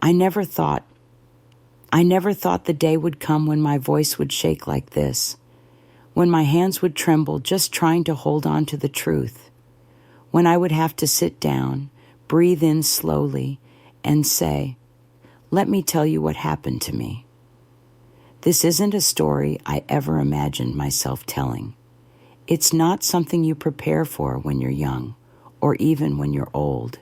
I never thought the day would come when my voice would shake like this, when my hands would tremble just trying to hold on to the truth, when I would have to sit down, breathe in slowly, and say, "Let me tell you what happened to me." This isn't a story I ever imagined myself telling. It's not something you prepare for when you're young, or even when you're old.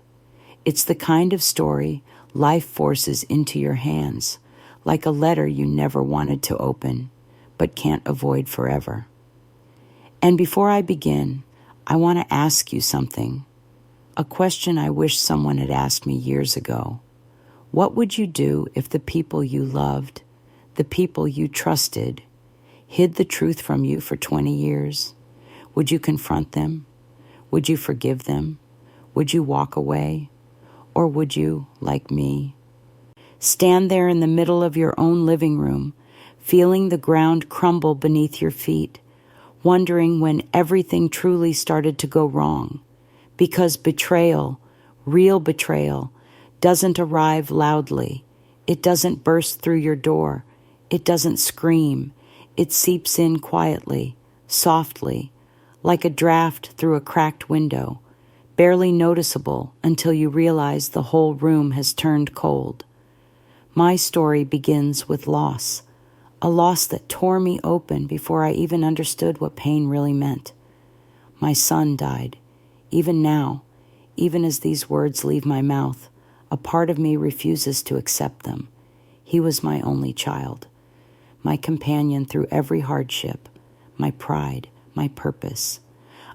It's the kind of story life forces into your hands, like a letter you never wanted to open, but can't avoid forever. And before I begin, I want to ask you something, a question I wish someone had asked me years ago. What would you do if the people you loved, the people you trusted, hid the truth from you for 20 years? Would you confront them? Would you forgive them? Would you walk away? Or would you, like me, stand there in the middle of your own living room, feeling the ground crumble beneath your feet, wondering when everything truly started to go wrong? Because betrayal, real betrayal, doesn't arrive loudly. It doesn't burst through your door. It doesn't scream. It seeps in quietly, softly, like a draft through a cracked window, barely noticeable until you realize the whole room has turned cold. My story begins with loss, a loss that tore me open before I even understood what pain really meant. My son died. Even now, even as these words leave my mouth, a part of me refuses to accept them. He was my only child, my companion through every hardship, my pride, my purpose.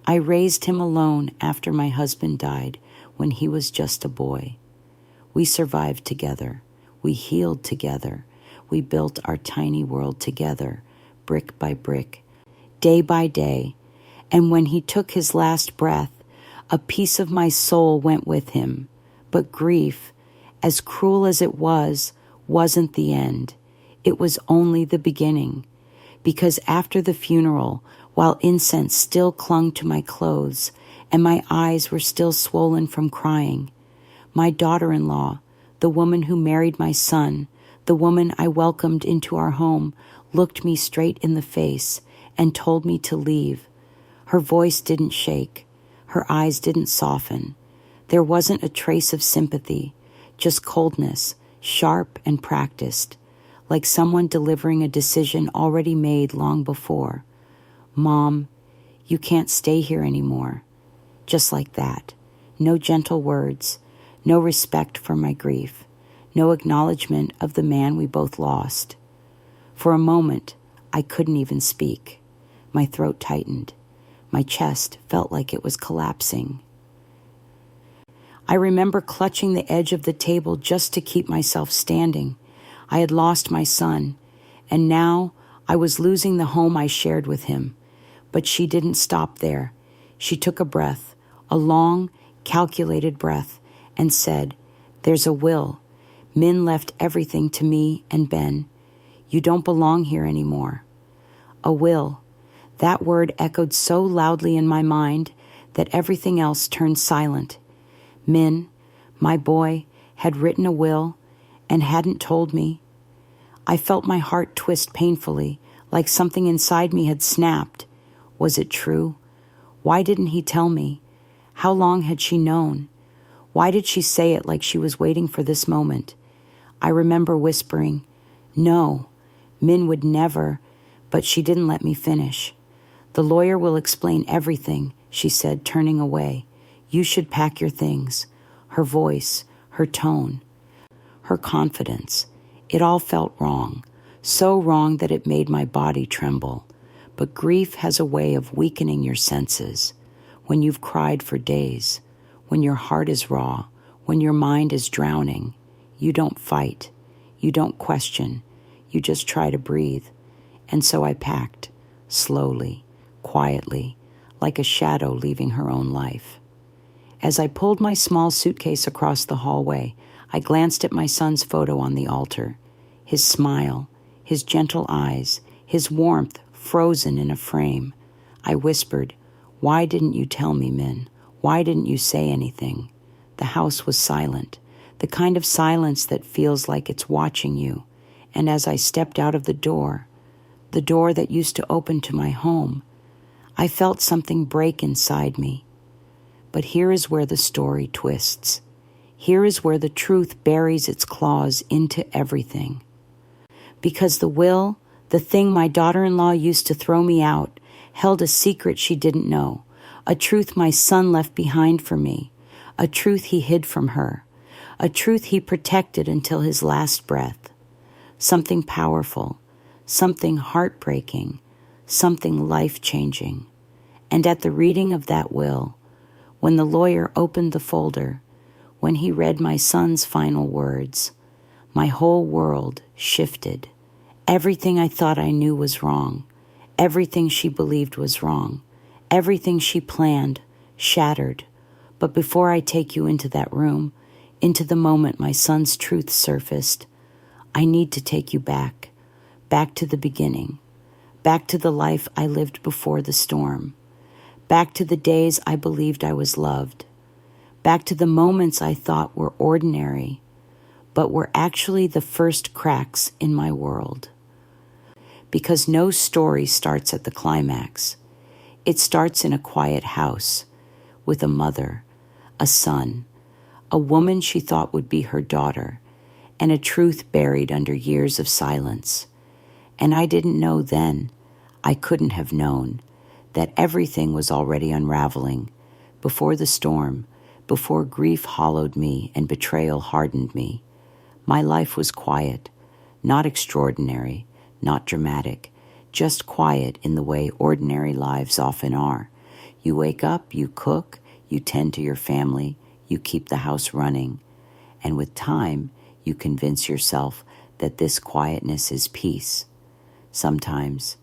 I raised him alone after my husband died when he was just a boy. We survived together. We healed together. We built our tiny world together, brick by brick, day by day. And when he took his last breath, a piece of my soul went with him. But grief, as cruel as it was, wasn't the end. It was only the beginning. Because after the funeral, while incense still clung to my clothes and my eyes were still swollen from crying, my daughter-in-law, the woman who married my son, the woman I welcomed into our home, looked me straight in the face and told me to leave. Her voice didn't shake. Her eyes didn't soften. There wasn't a trace of sympathy, just coldness, sharp and practiced, like someone delivering a decision already made long before. "Mom, you can't stay here anymore." Just like that. No gentle words, no respect for my grief, no acknowledgement of the man we both lost. For a moment, I couldn't even speak. My throat tightened. My chest felt like it was collapsing. I remember clutching the edge of the table just to keep myself standing. I had lost my son, and now I was losing the home I shared with him. But she didn't stop there. She took a breath, a long, calculated breath, and said, "There's a will. Min left everything to me and Ben. You don't belong here anymore." A will. That word echoed so loudly in my mind that everything else turned silent. Min, my boy, had written a will and hadn't told me. I felt my heart twist painfully, like something inside me had snapped. Was it true? Why didn't he tell me? How long had she known? Why did she say it like she was waiting for this moment? I remember whispering, "No, Min would never," but she didn't let me finish. "The lawyer will explain everything," she said, turning away. "You should pack your things." Her voice, her tone, her confidence. It all felt wrong, so wrong that it made my body tremble. But grief has a way of weakening your senses. When you've cried for days, when your heart is raw, when your mind is drowning, you don't fight, you don't question, you just try to breathe. And so I packed, slowly, quietly, like a shadow leaving her own life. As I pulled my small suitcase across the hallway, I glanced at my son's photo on the altar. His smile, his gentle eyes, his warmth frozen in a frame. I whispered, "Why didn't you tell me, Min? Why didn't you say anything?" The house was silent. the kind of silence that feels like it's watching you. And as I stepped out of the door that used to open to my home, I felt something break inside me. But here is where the story twists. Here is where the truth buries its claws into everything. Because the will, the thing my daughter-in-law used to throw me out, held a secret she didn't know, a truth my son left behind for me, a truth he hid from her, a truth he protected until his last breath. Something powerful, something heartbreaking, something life-changing. And at the reading of that will, when the lawyer opened the folder, when he read my son's final words, my whole world shifted. Everything I thought I knew was wrong. Everything she believed was wrong. Everything she planned shattered. But before I take you into that room, into the moment my son's truth surfaced, I need to take you back to the beginning, back to the life I lived before the storm, back to the days I believed I was loved, back to the moments I thought were ordinary, but were actually the first cracks in my world. Because no story starts at the climax. It starts in a quiet house with a mother, a son, a woman she thought would be her daughter, and a truth buried under years of silence. And I didn't know then, I couldn't have known, that everything was already unraveling before the storm, before grief hollowed me and betrayal hardened me. My life was quiet, not extraordinary, not dramatic, just quiet in the way ordinary lives often are. You wake up, you cook, you tend to your family, you keep the house running, and with time, you convince yourself that this quietness is peace. Sometimes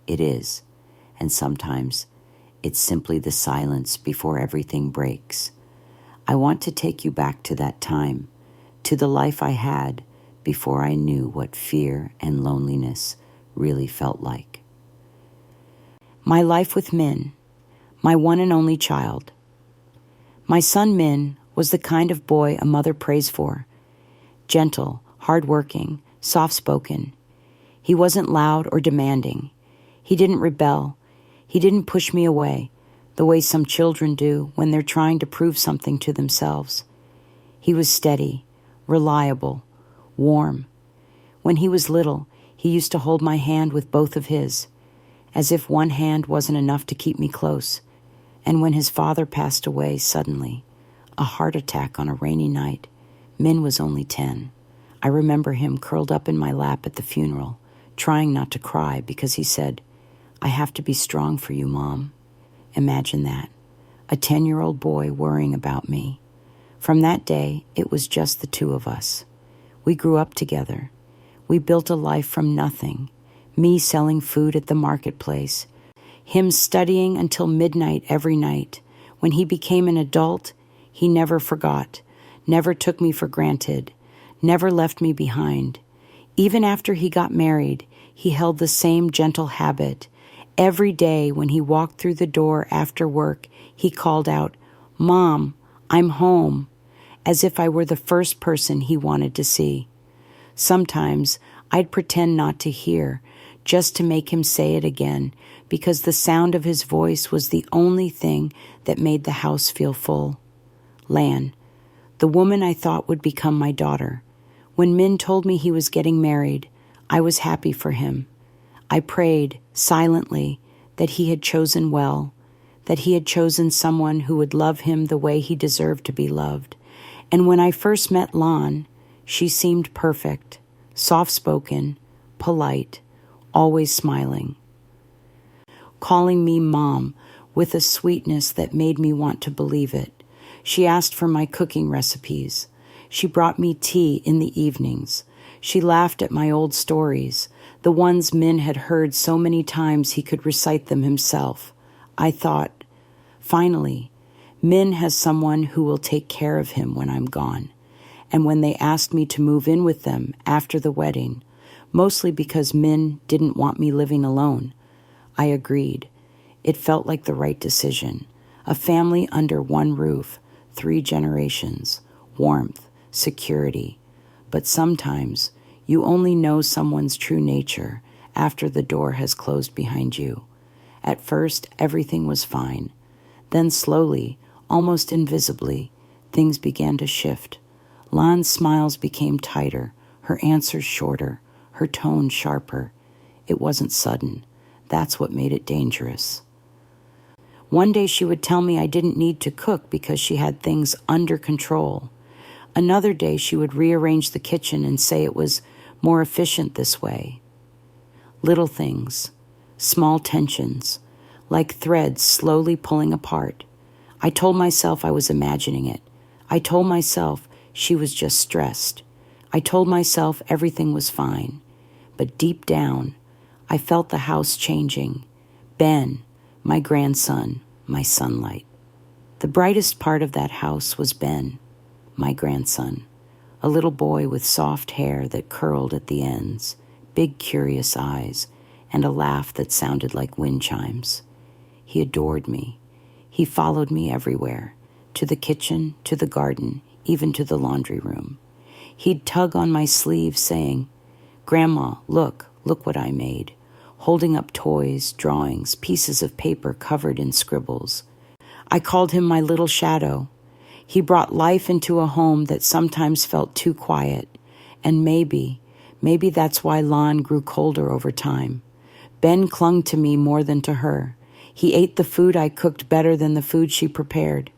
it is, and sometimes it's simply the silence before everything breaks. I want to take you back to that time, to the life I had before I knew what fear and loneliness really felt like. My life with Min, my one and only child. My son Min was the kind of boy a mother prays for. Gentle, hardworking, soft-spoken. He wasn't loud or demanding. He didn't rebel. He didn't push me away, the way some children do when they're trying to prove something to themselves. He was steady, reliable, warm. When he was little, he used to hold my hand with both of his, as if one hand wasn't enough to keep me close. And when his father passed away suddenly, a heart attack on a rainy night, Min was only 10. I remember him curled up in my lap at the funeral, trying not to cry because he said, "I have to be strong for you, Mom." Imagine that, a 10-year-old boy worrying about me. From that day, it was just the two of us. We grew up together. We built a life from nothing, me selling food at the marketplace, him studying until midnight every night. When he became an adult, he never forgot, never took me for granted, never left me behind. Even after he got married, he held the same gentle habit. Every day when he walked through the door after work, he called out, "Mom, I'm home," as if I were the first person he wanted to see. Sometimes I'd pretend not to hear, just to make him say it again, because the sound of his voice was the only thing that made the house feel full. Lan, the woman I thought would become my daughter. When Min told me he was getting married, I was happy for him. I prayed, silently, that he had chosen well, that he had chosen someone who would love him the way he deserved to be loved. And when I first met Lan, she seemed perfect, soft-spoken, polite, always smiling, calling me Mom with a sweetness that made me want to believe it. She asked for my cooking recipes. She brought me tea in the evenings. She laughed at my old stories, the ones Min had heard so many times he could recite them himself. I thought, finally, Min has someone who will take care of him when I'm gone. And when they asked me to move in with them after the wedding, mostly because Min didn't want me living alone, I agreed. It felt like the right decision. A family under one roof, 3 generations, warmth, security. But sometimes you only know someone's true nature after the door has closed behind you. At first, everything was fine. Then slowly, almost invisibly, things began to shift. Lan's smiles became tighter, her answers shorter, her tone sharper. It wasn't sudden. That's what made it dangerous. One day she would tell me I didn't need to cook because she had things under control. Another day she would rearrange the kitchen and say it was more efficient this way. Little things, small tensions, like threads slowly pulling apart. I told myself I was imagining it. I told myself she was just stressed. I told myself everything was fine. But deep down, I felt the house changing. Ben, my grandson, my sunlight. The brightest part of that house was Ben, my grandson, a little boy with soft hair that curled at the ends, big curious eyes, and a laugh that sounded like wind chimes. He adored me. He followed me everywhere, to the kitchen, to the garden, even to the laundry room. He'd tug on my sleeve saying, "Grandma, look what I made," holding up toys, drawings, pieces of paper covered in scribbles. I called him my little shadow. He brought life into a home that sometimes felt too quiet, and maybe that's why Lan grew colder over time. Ben clung to me more than to her. He ate the food I cooked better than the food she prepared.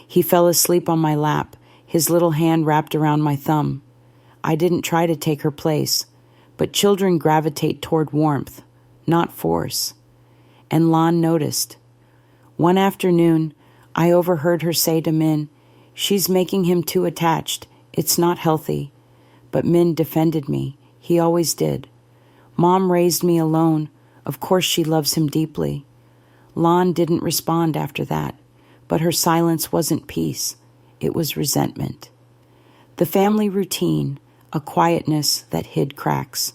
He fell asleep on my lap, his little hand wrapped around my thumb. I didn't try to take her place, but children gravitate toward warmth, not force. And Lan noticed. One afternoon, I overheard her say to Min, "She's making him too attached. It's not healthy." But Min defended me. He always did. Mom raised me alone. Of course she loves him deeply. Lan didn't respond after that, but her silence wasn't peace. It was resentment. The family routine, a quietness that hid cracks.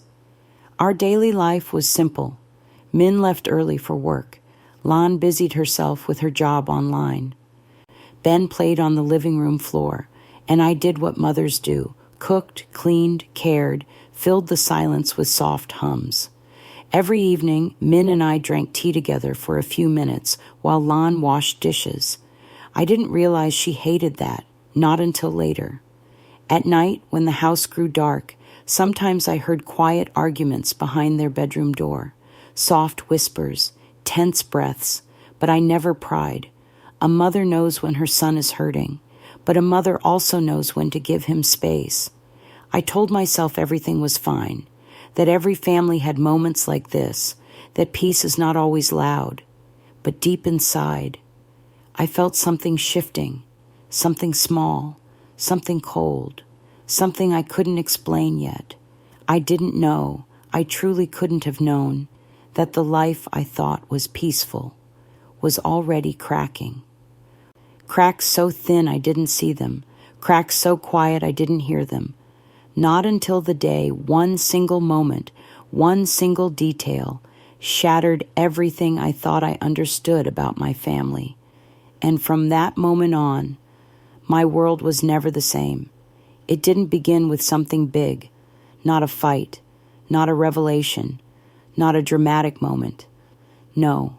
Our daily life was simple. Min left early for work. Lan busied herself with her job online. Ben played on the living room floor, and I did what mothers do, cooked, cleaned, cared, filled the silence with soft hums. Every evening, Min and I drank tea together for a few minutes while Lan washed dishes. I didn't realize she hated that, not until later. At night, when the house grew dark, sometimes I heard quiet arguments behind their bedroom door, soft whispers, tense breaths, but I never pried. A mother knows when her son is hurting, but a mother also knows when to give him space. I told myself everything was fine, that every family had moments like this, that peace is not always loud. But deep inside, I felt something shifting, something small, something cold, something I couldn't explain yet. I didn't know, I truly couldn't have known, that the life I thought was peaceful was already cracking. Cracks so thin I didn't see them, cracks so quiet I didn't hear them. Not until the day one single moment, one single detail, shattered everything I thought I understood about my family. And from that moment on, my world was never the same. It didn't begin with something big, not a fight, not a revelation, not a dramatic moment. No,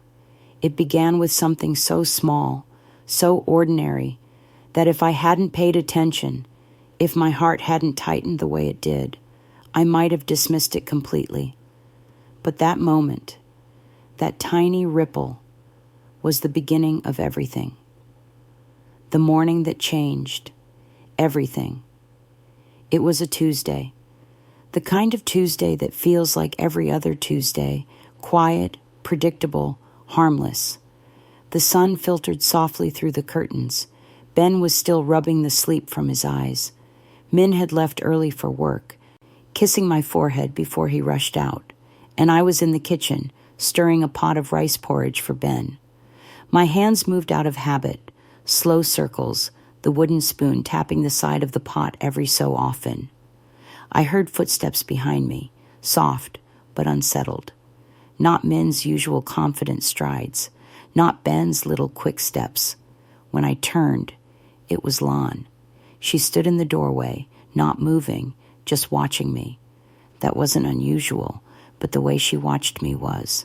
it began with something so small, so ordinary, that if I hadn't paid attention, if my heart hadn't tightened the way it did, I might have dismissed it completely. But that moment, that tiny ripple, was the beginning of everything. The morning that changed everything. It was a Tuesday. The kind of Tuesday that feels like every other Tuesday, quiet, predictable, harmless. The sun filtered softly through the curtains. Ben was still rubbing the sleep from his eyes. Min had left early for work, kissing my forehead before he rushed out, and I was in the kitchen, stirring a pot of rice porridge for Ben. My hands moved out of habit, slow circles, the wooden spoon tapping the side of the pot every so often. I heard footsteps behind me, soft but unsettled. Not Min's usual confident strides, not Ben's little quick steps. When I turned, it was Lan. She stood in the doorway, not moving, just watching me. That wasn't unusual, but the way she watched me was.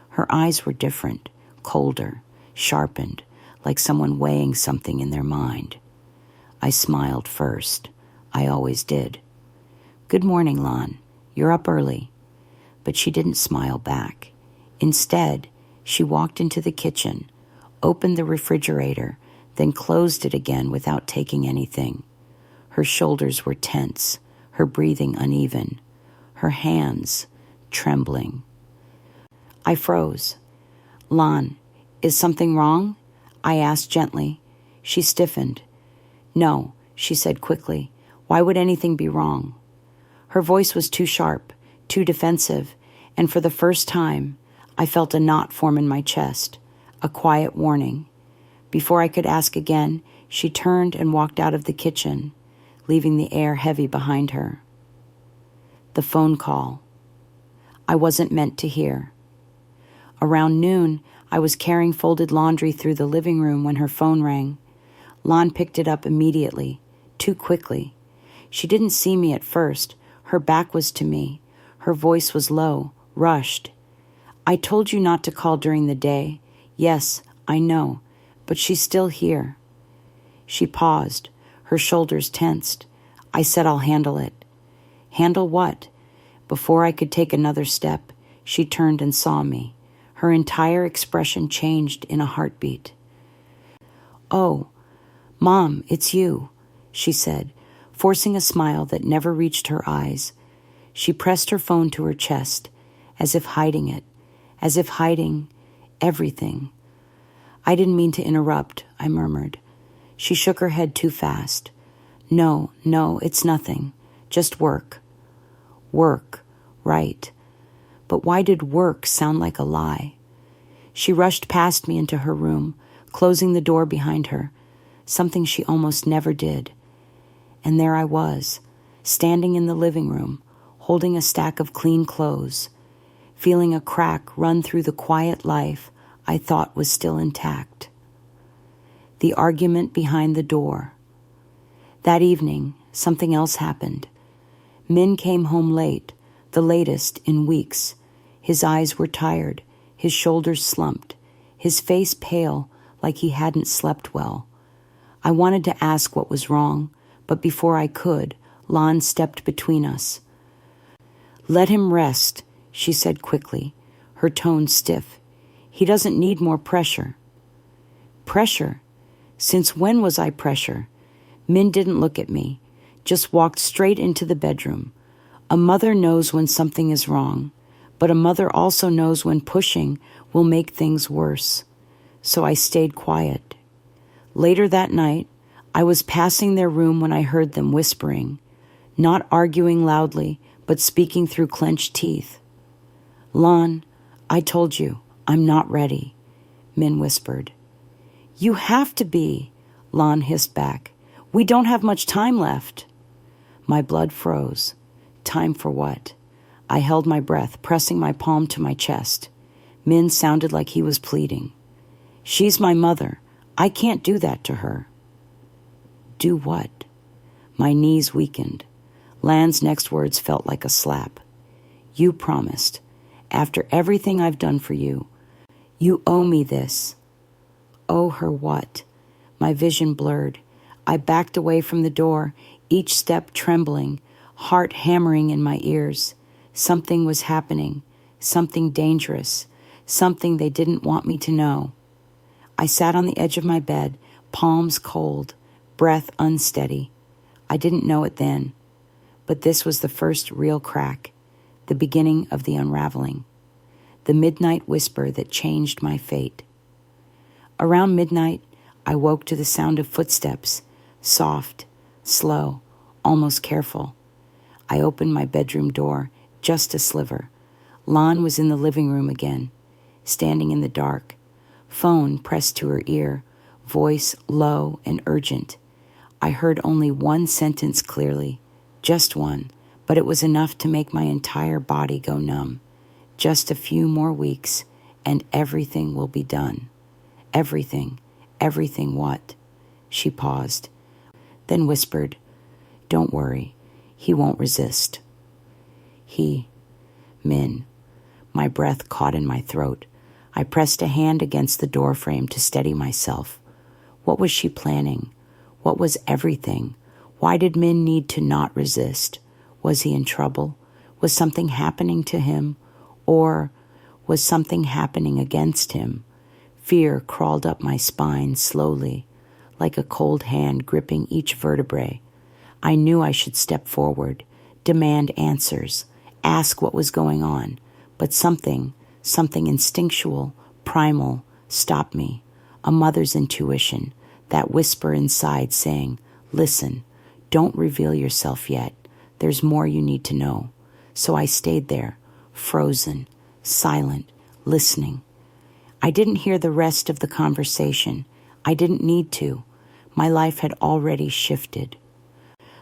Her eyes were different, colder, sharpened, like someone weighing something in their mind. I smiled first. I always did. "Good morning, Lon. You're up early." But she didn't smile back. Instead, she walked into the kitchen, opened the refrigerator, then closed it again without taking anything. Her shoulders were tense, her breathing uneven, her hands trembling. I froze. "Lon, is something wrong?" I asked gently. She stiffened. "No," she said quickly. "Why would anything be wrong?" Her voice was too sharp, too defensive, and for the first time, I felt a knot form in my chest, a quiet warning. Before I could ask again, she turned and walked out of the kitchen, leaving the air heavy behind her. The phone call. I wasn't meant to hear. Around noon, I was carrying folded laundry through the living room when her phone rang. Lon picked it up immediately, too quickly. She didn't see me at first. Her back was to me. Her voice was low, rushed. "I told you not to call during the day. Yes, I know, but she's still here." She paused, her shoulders tensed. I said, "I'll handle it." "Handle what?" Before I could take another step, she turned and saw me. Her entire expression changed in a heartbeat. "Oh, Mom, it's you," she said, forcing a smile that never reached her eyes. She pressed her phone to her chest, as if hiding it, as if hiding everything. "I didn't mean to interrupt," I murmured. She shook her head too fast. No, it's nothing. Just work." Work, right. But why did work sound like a lie? She rushed past me into her room, closing the door behind her, something she almost never did. And there I was, standing in the living room, holding a stack of clean clothes, feeling a crack run through the quiet life I thought was still intact. The argument behind the door. That evening, something else happened. Min came home late, the latest in weeks. His eyes were tired, his shoulders slumped, his face pale like he hadn't slept well. I wanted to ask what was wrong, but before I could, Lon stepped between us. "Let him rest," she said quickly, her tone stiff. "He doesn't need more pressure." Pressure? Since when was I pressure? Min didn't look at me, just walked straight into the bedroom. A mother knows when something is wrong, but a mother also knows when pushing will make things worse. So I stayed quiet. Later that night, I was passing their room when I heard them whispering, not arguing loudly, but speaking through clenched teeth. "Lon, I told you, I'm not ready," Min whispered. "You have to be," Lon hissed back. "We don't have much time left." My blood froze. Time for what? I held my breath, pressing my palm to my chest. Min sounded like he was pleading. "She's my mother. I can't do that to her." Do what? My knees weakened. Lan's next words felt like a slap. "You promised. After everything I've done for you, you owe me this." Owe her what? My vision blurred. I backed away from the door, each step trembling, heart hammering in my ears. Something was happening, something dangerous, something they didn't want me to know. I sat on the edge of my bed, palms cold, breath unsteady. I didn't know it then, but this was the first real crack, the beginning of the unraveling, the midnight whisper that changed my fate. Around midnight, I woke to the sound of footsteps, soft, slow, almost careful. I opened my bedroom door, just a sliver. Lon was in the living room again, standing in the dark, phone pressed to her ear, voice low and urgent. I heard only one sentence clearly, just one, but it was enough to make my entire body go numb. Just a few more weeks, and everything will be done. Everything what? She paused. then whispered, "Don't worry, he won't resist." Min. My breath caught in my throat. I pressed a hand against the doorframe to steady myself. What was she planning? What was everything? Why did Min need to not resist? Was he in trouble? Was something happening to him? Or was something happening against him? Fear crawled up my spine slowly, like a cold hand gripping each vertebrae. I knew I should step forward, demand answers, ask what was going on, but something instinctual, primal, stopped me. A mother's intuition, that whisper inside saying, "Listen, don't reveal yourself yet. There's more you need to know." So I stayed there, frozen, silent, listening. I didn't hear the rest of the conversation. I didn't need to. My life had already shifted.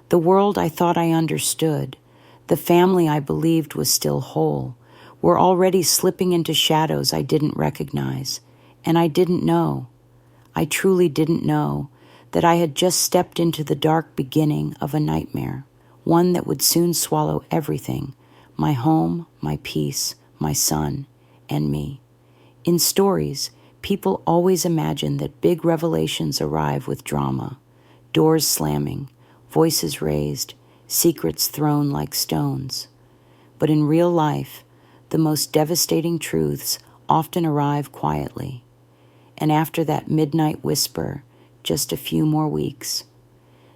The world I thought I understood, the family I believed was still whole, were already slipping into shadows I didn't recognize. And I didn't know. I truly didn't know that I had just stepped into the dark beginning of a nightmare, one that would soon swallow everything, my home, my peace, my son, and me. In stories, people always imagine that big revelations arrive with drama, doors slamming, voices raised, secrets thrown like stones. But in real life, the most devastating truths often arrive quietly. And after that midnight whisper, just a few more weeks.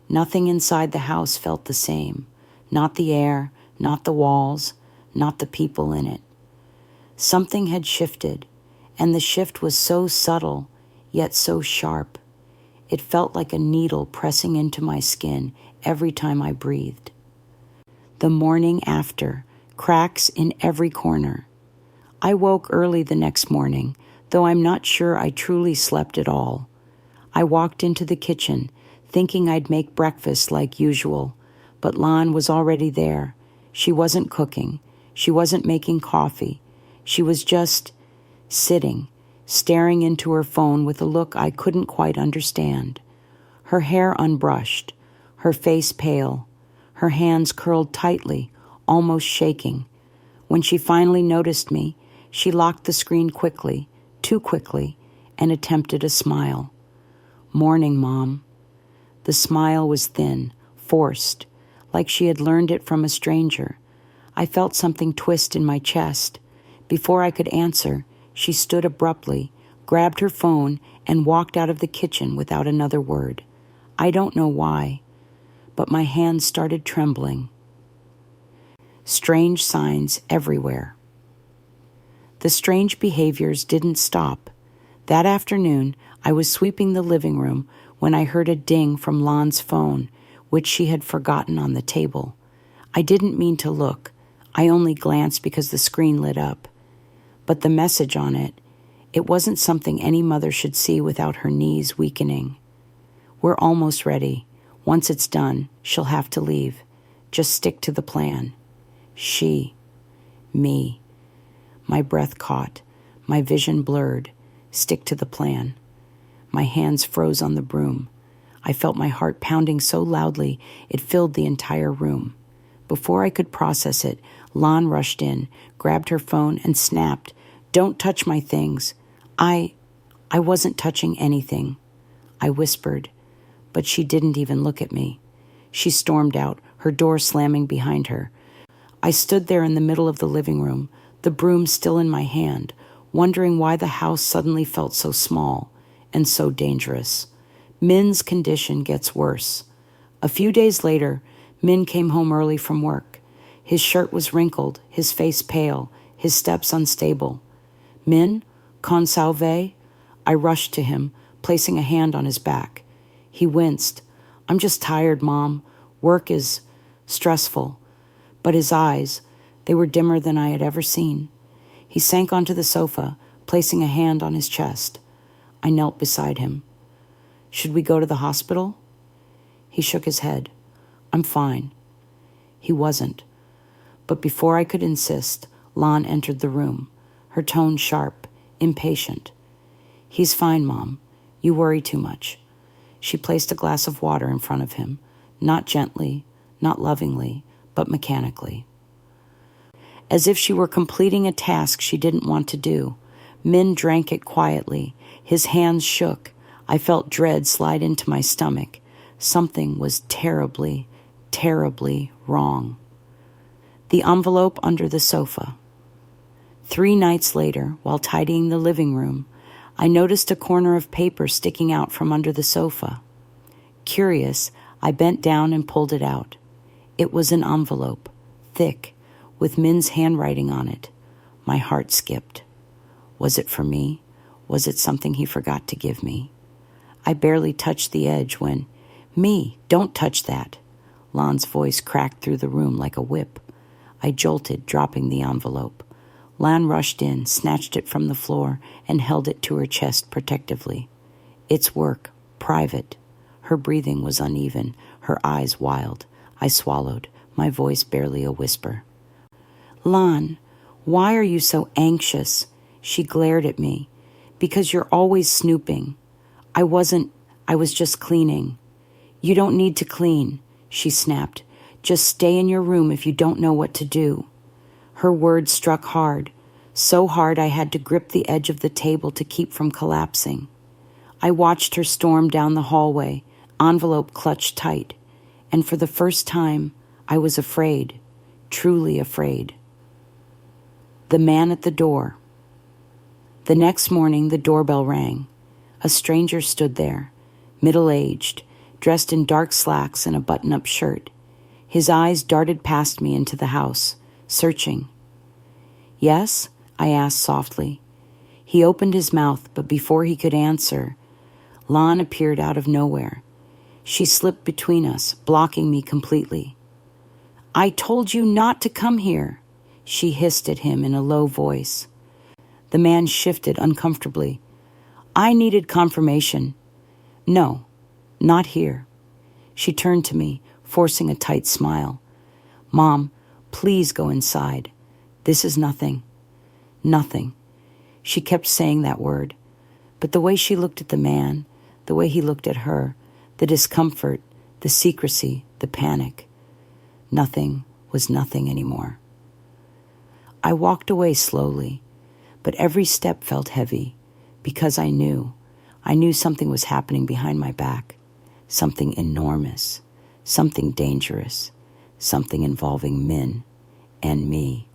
Nothing inside the house felt the same. Not the air, not the walls, not the people in it. Something had shifted, and the shift was so subtle, yet so sharp. It felt like a needle pressing into my skin every time I breathed. The morning after, cracks in every corner. I woke early the next morning, though I'm not sure I truly slept at all. I walked into the kitchen, thinking I'd make breakfast like usual, but Lan was already there. She wasn't cooking. She wasn't making coffee. She was just sitting, staring into her phone with a look I couldn't quite understand. Her hair unbrushed, her face pale, her hands curled tightly, almost shaking. When she finally noticed me, she locked the screen quickly, too quickly, and attempted a smile. "Morning, Mom." The smile was thin, forced, like she had learned it from a stranger. I felt something twist in my chest. Before I could answer, she stood abruptly, grabbed her phone, and walked out of the kitchen without another word. I don't know why, but my hands started trembling. Strange signs everywhere. The strange behaviors didn't stop. That afternoon, I was sweeping the living room when I heard a ding from Lan's phone, which she had forgotten on the table. I didn't mean to look. I only glanced because the screen lit up. But the message on it, it wasn't something any mother should see without her knees weakening. "We're almost ready. Once it's done, she'll have to leave. Just stick to the plan." Me. My breath caught, my vision blurred. Stick to the plan. My hands froze on the broom. I felt my heart pounding so loudly it filled the entire room. Before I could process it, Lan rushed in, grabbed her phone, and snapped, "Don't touch my things." I wasn't touching anything. I whispered, but she didn't even look at me. She stormed out, her door slamming behind her. I stood there in the middle of the living room, the broom still in my hand, wondering why the house suddenly felt so small and so dangerous. Min's condition gets worse. A few days later, Min came home early from work. His shirt was wrinkled, his face pale, his steps unstable. "Min, con salve?" I rushed to him, placing a hand on his back. He winced. "I'm just tired, Mom. Work is stressful." But his eyes, they were dimmer than I had ever seen. He sank onto the sofa, placing a hand on his chest. I knelt beside him. "Should we go to the hospital?" He shook his head. "I'm fine." He wasn't. But before I could insist, Lan entered the room, her tone sharp, impatient. "He's fine, Mom. You worry too much." She placed a glass of water in front of him, not gently, not lovingly, but mechanically. As if she were completing a task she didn't want to do, Min drank it quietly. His hands shook. I felt dread slide into my stomach. Something was terribly, terribly wrong. The envelope under the sofa. 3 nights later, while tidying the living room, I noticed a corner of paper sticking out from under the sofa. Curious, I bent down and pulled it out. It was an envelope, thick, with Min's handwriting on it. My heart skipped. Was it for me? Was it something he forgot to give me? I barely touched the edge when, "Me, don't touch that." Lon's voice cracked through the room like a whip. I jolted, dropping the envelope. Lan rushed in, snatched it from the floor, and held it to her chest protectively. It's work, private. Her breathing was uneven, her eyes wild. I swallowed, my voice barely a whisper. "Lan, why are you so anxious?" She glared at me. "Because you're always snooping." I was just cleaning." "You don't need to clean," she snapped. "Just stay in your room if you don't know what to do." Her words struck hard, so hard I had to grip the edge of the table to keep from collapsing. I watched her storm down the hallway, envelope clutched tight, and for the first time, I was afraid, truly afraid. The man at the door. The next morning, the doorbell rang. A stranger stood there, middle-aged, dressed in dark slacks and a button-up shirt. His eyes darted past me into the house, searching. "Yes?" I asked softly. He opened his mouth, but before he could answer, Lan appeared out of nowhere. She slipped between us, blocking me completely. "I told you not to come here," she hissed at him in a low voice. The man shifted uncomfortably. "I needed confirmation." "No, not here." She turned to me, forcing a tight smile. "Mom, please go inside. This is nothing. Nothing." She kept saying that word, but the way she looked at the man, the way he looked at her, the discomfort, the secrecy, the panic. Nothing was nothing anymore. I walked away slowly, but every step felt heavy, because I knew something was happening behind my back, something enormous, something dangerous, something involving Min and me.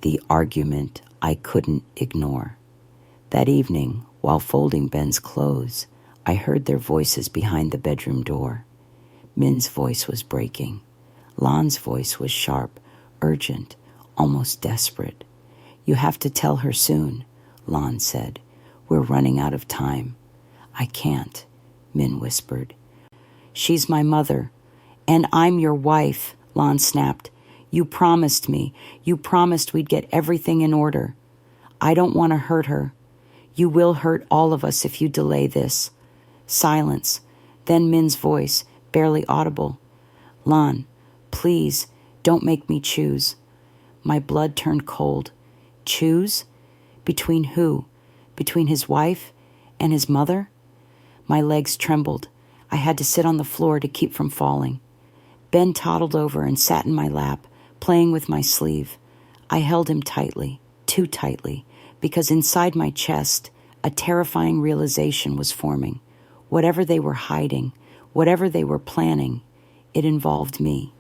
The argument I couldn't ignore. That evening, while folding Ben's clothes, I heard their voices behind the bedroom door. Min's voice was breaking. Lan's voice was sharp, urgent, almost desperate. "You have to tell her soon," Lan said. "We're running out of time." "I can't," Min whispered. "She's my mother, and I'm your wife," Lan snapped. "You promised me. You promised we'd get everything in order. I don't want to hurt her. You will hurt all of us if you delay this." Silence. Then Min's voice, barely audible. "Lan, please, don't make me choose." My blood turned cold. Choose? Between who? Between his wife and his mother? My legs trembled. I had to sit on the floor to keep from falling. Ben toddled over and sat in my lap, playing with my sleeve. I held him tightly, too tightly, because inside my chest, a terrifying realization was forming. Whatever they were hiding, whatever they were planning, it involved me,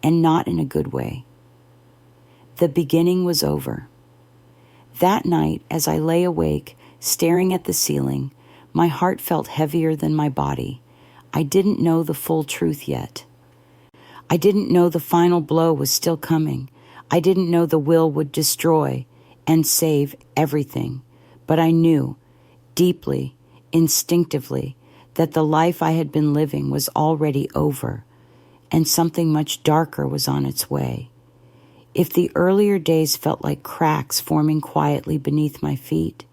and not in a good way. The beginning was over. That night, as I lay awake, staring at the ceiling, my heart felt heavier than my body. I didn't know the full truth yet. I didn't know the final blow was still coming. I didn't know the will would destroy and save everything. But I knew, deeply, instinctively, that the life I had been living was already over, and something much darker was on its way. If the earlier days felt like cracks forming quietly beneath my feet,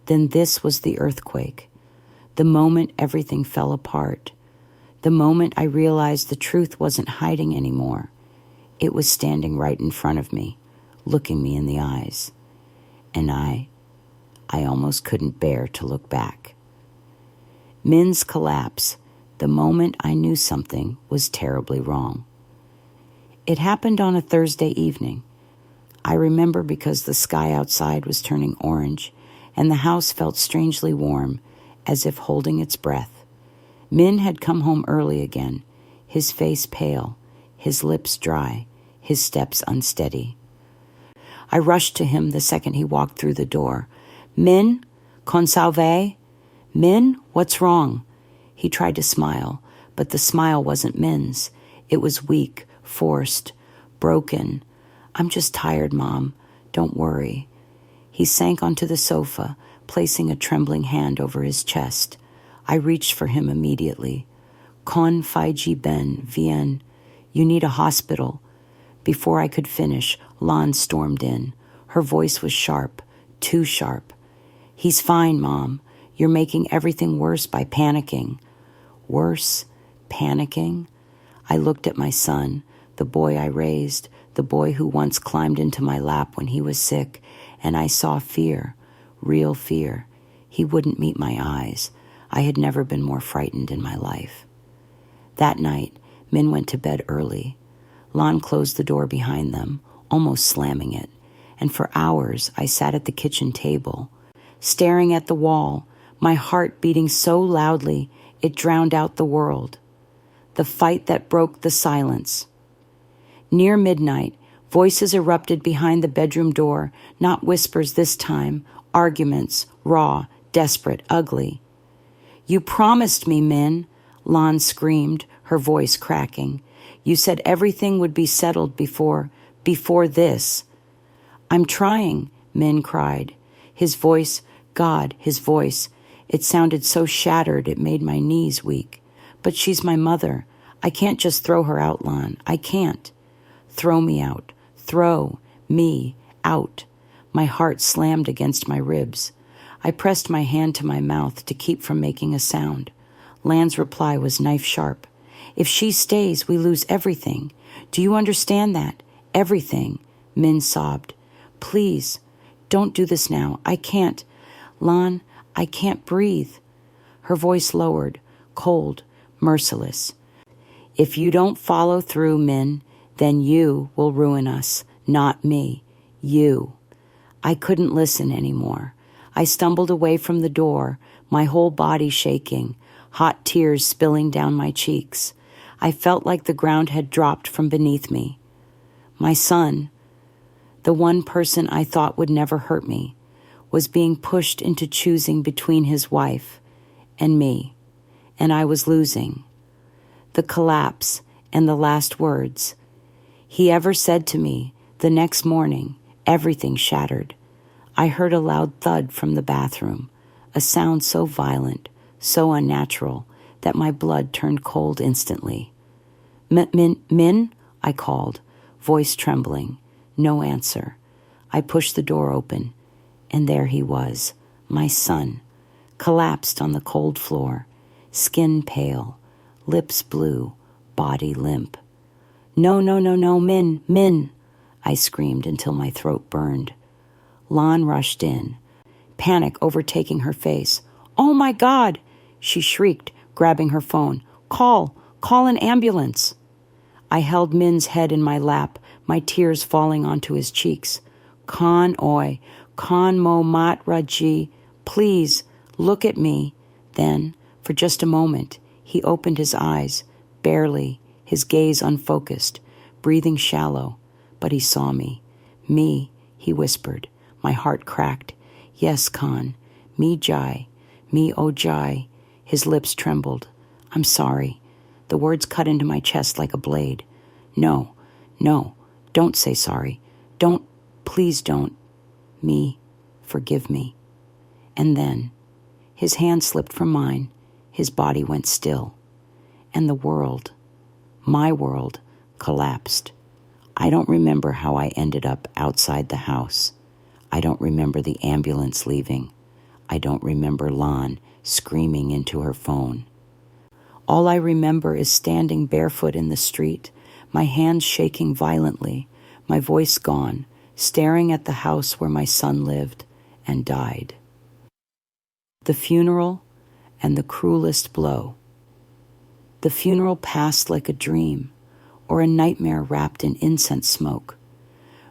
then this was the earthquake, the moment everything fell apart, the moment I realized the truth wasn't hiding anymore. It was standing right in front of me, looking me in the eyes. And I almost couldn't bear to look back. Min's collapse, the moment I knew something was terribly wrong. It happened on a Thursday evening. I remember because the sky outside was turning orange, and the house felt strangely warm, as if holding its breath. Min had come home early again, his face pale, his lips dry, his steps unsteady. I rushed to him the second he walked through the door. "Min, consalve? Min, what's wrong?" He tried to smile, but the smile wasn't Min's. It was weak, forced, broken. "I'm just tired, Mom. Don't worry." He sank onto the sofa, placing a trembling hand over his chest. I reached for him immediately. "Con Faiji Ben, Vien. You need a hospital." Before I could finish, Lan stormed in. Her voice was sharp, too sharp. "He's fine, Mom. You're making everything worse by panicking." Worse? Panicking? I looked at my son, the boy I raised, the boy who once climbed into my lap when he was sick, and I saw fear, real fear. He wouldn't meet my eyes. I had never been more frightened in my life. That night, Min went to bed early. Lan closed the door behind them, almost slamming it, and for hours I sat at the kitchen table, staring at the wall, my heart beating so loudly it drowned out the world. The fight that broke the silence. Near midnight, voices erupted behind the bedroom door, not whispers this time, arguments, raw, desperate, ugly. "You promised me, Min," Lan screamed, her voice cracking. "You said everything would be settled before this." "I'm trying," Min cried. His voice, God, his voice. It sounded so shattered it made my knees weak. "But she's my mother. I can't just throw her out, Lan. I can't." "Throw me out. Throw me out." My heart slammed against my ribs. I pressed my hand to my mouth to keep from making a sound. Lan's reply was knife sharp. "If she stays, we lose everything. Do you understand that? Everything." Min sobbed. "Please, don't do this now. I can't. Lan, I can't breathe." Her voice lowered, cold, merciless. "If you don't follow through, Min, then you will ruin us, not me. You." I couldn't listen anymore. I stumbled away from the door, my whole body shaking, hot tears spilling down my cheeks. I felt like the ground had dropped from beneath me. My son, the one person I thought would never hurt me, was being pushed into choosing between his wife and me, and I was losing. The collapse and the last words he ever said to me the next morning, everything shattered. I heard a loud thud from the bathroom, a sound so violent, so unnatural, that my blood turned cold instantly. Min, I called, voice trembling. No answer. I pushed the door open, and there he was, my son, collapsed on the cold floor, skin pale, lips blue, body limp. "No, Min," I screamed until my throat burned. Lan rushed in, panic overtaking her face. "Oh my God!" she shrieked, grabbing her phone. Call an ambulance." I held Min's head in my lap, my tears falling onto his cheeks. Con mo mat raji, please, look at me." Then, for just a moment, he opened his eyes, barely, his gaze unfocused, breathing shallow, but he saw me. "Me," he whispered. My heart cracked. "Yes, Khan. Me Jai. Me oh Jai." His lips trembled. "I'm sorry." The words cut into my chest like a blade. No, don't say sorry. Don't, please don't. Me, forgive me." And then, his hand slipped from mine, his body went still, and the world, my world, collapsed. I don't remember how I ended up outside the house. I don't remember the ambulance leaving. I don't remember Lan screaming into her phone. All I remember is standing barefoot in the street, my hands shaking violently, my voice gone, staring at the house where my son lived and died. The funeral and the cruelest blow. The funeral passed like a dream, or a nightmare wrapped in incense smoke.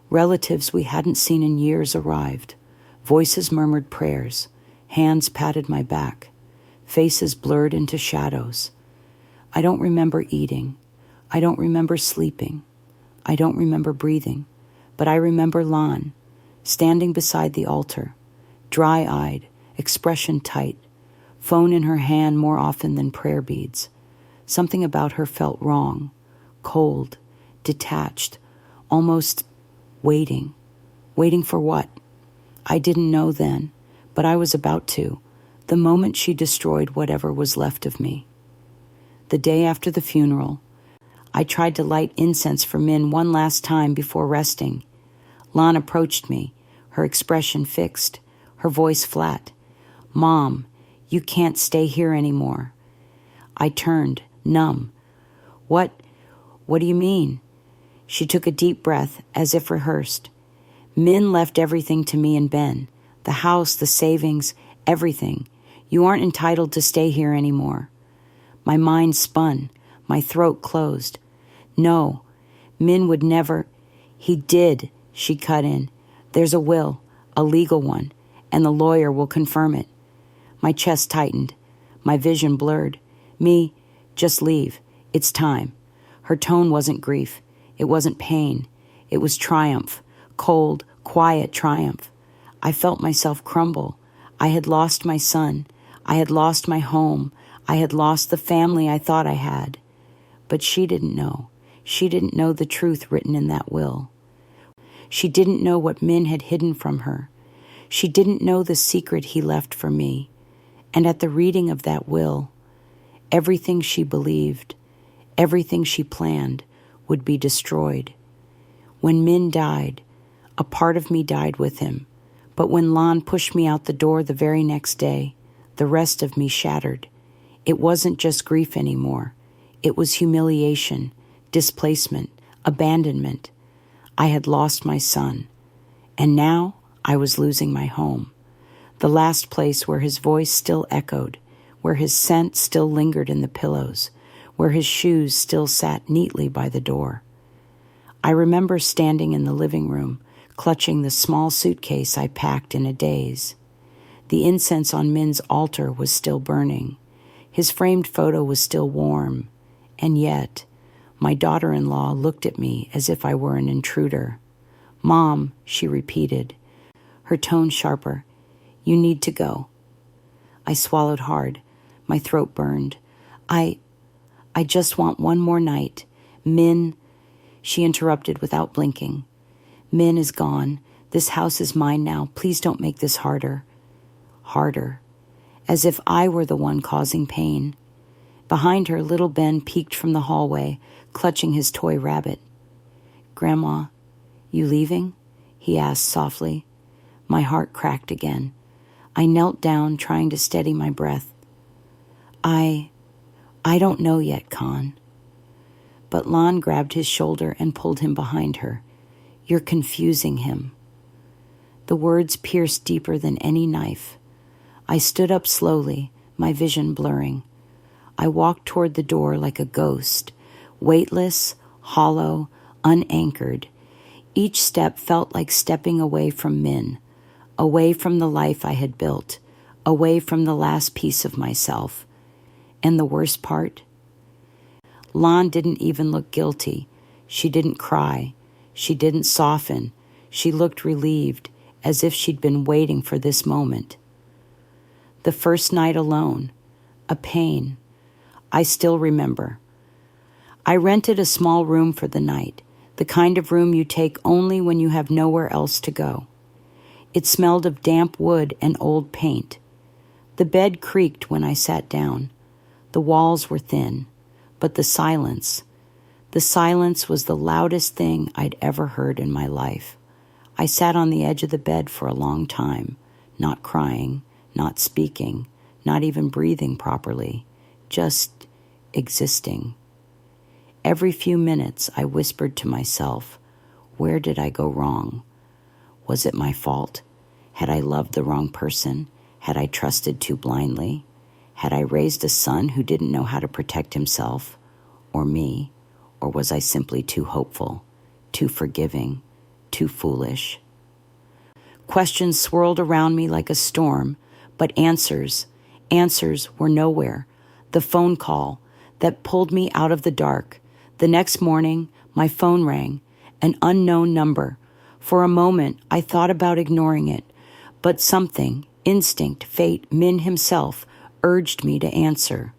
Relatives we hadn't seen in years arrived. Voices murmured prayers. Hands patted my back. Faces blurred into shadows. I don't remember eating. I don't remember sleeping. I don't remember breathing. But I remember Lon, standing beside the altar, dry-eyed, expression tight, phone in her hand more often than prayer beads. Something about her felt wrong, cold, detached, almost waiting. Waiting for what? I didn't know then, but I was about to, the moment she destroyed whatever was left of me. The day after the funeral, I tried to light incense for Min one last time before resting. Lon approached me, her expression fixed, her voice flat. "Mom, you can't stay here anymore." I turned, numb. What do you mean?" She took a deep breath, as if rehearsed. "Min left everything to me and Ben. The house, the savings, everything. You aren't entitled to stay here anymore." My mind spun, my throat closed. "No, Min would never—" "He did," she cut in. "There's a will, a legal one, and the lawyer will confirm it." My chest tightened, my vision blurred. "Me, just leave. It's time." Her tone wasn't grief. It wasn't pain. It was triumph, cold, quiet triumph. I felt myself crumble. I had lost my son. I had lost my home. I had lost the family I thought I had. But she didn't know. She didn't know the truth written in that will. She didn't know what Min had hidden from her. She didn't know the secret he left for me. And at the reading of that will, everything she believed, everything she planned, would be destroyed. When Min died, a part of me died with him. But when Lon pushed me out the door the very next day, the rest of me shattered. It wasn't just grief anymore. It was humiliation, displacement, abandonment. I had lost my son, and now I was losing my home. The last place where his voice still echoed, where his scent still lingered in the pillows, where his shoes still sat neatly by the door. I remember standing in the living room, clutching the small suitcase I packed in a daze. The incense on Min's altar was still burning. His framed photo was still warm. And yet, my daughter-in-law looked at me as if I were an intruder. "Mom," she repeated, her tone sharper, "you need to go." I swallowed hard. My throat burned. I just want one more night. Min," she interrupted without blinking. "Min is gone. This house is mine now. Please don't make this harder." Harder. As if I were the one causing pain. Behind her, little Ben peeked from the hallway, clutching his toy rabbit. "Grandma, you leaving?" he asked softly. My heart cracked again. I knelt down, trying to steady my breath. I don't know yet, Con." But Lon grabbed his shoulder and pulled him behind her. "You're confusing him." The words pierced deeper than any knife. I stood up slowly, my vision blurring. I walked toward the door like a ghost, weightless, hollow, unanchored. Each step felt like stepping away from Min, away from the life I had built, away from the last piece of myself. And the worst part? Lon didn't even look guilty. She didn't cry. She didn't soften. She looked relieved, as if she'd been waiting for this moment. The first night alone, a pain. I still remember. I rented a small room for the night, the kind of room you take only when you have nowhere else to go. It smelled of damp wood and old paint. The bed creaked when I sat down. The walls were thin, but the silence was the loudest thing I'd ever heard in my life. I sat on the edge of the bed for a long time, not crying, not speaking, not even breathing properly, just existing. Every few minutes I whispered to myself, where did I go wrong? Was it my fault? Had I loved the wrong person? Had I trusted too blindly? Had I raised a son who didn't know how to protect himself, or me, or was I simply too hopeful, too forgiving, too foolish? Questions swirled around me like a storm, but answers were nowhere. The phone call that pulled me out of the dark. The next morning, my phone rang, an unknown number. For a moment, I thought about ignoring it, but something, instinct, fate, Min himself, urged me to answer.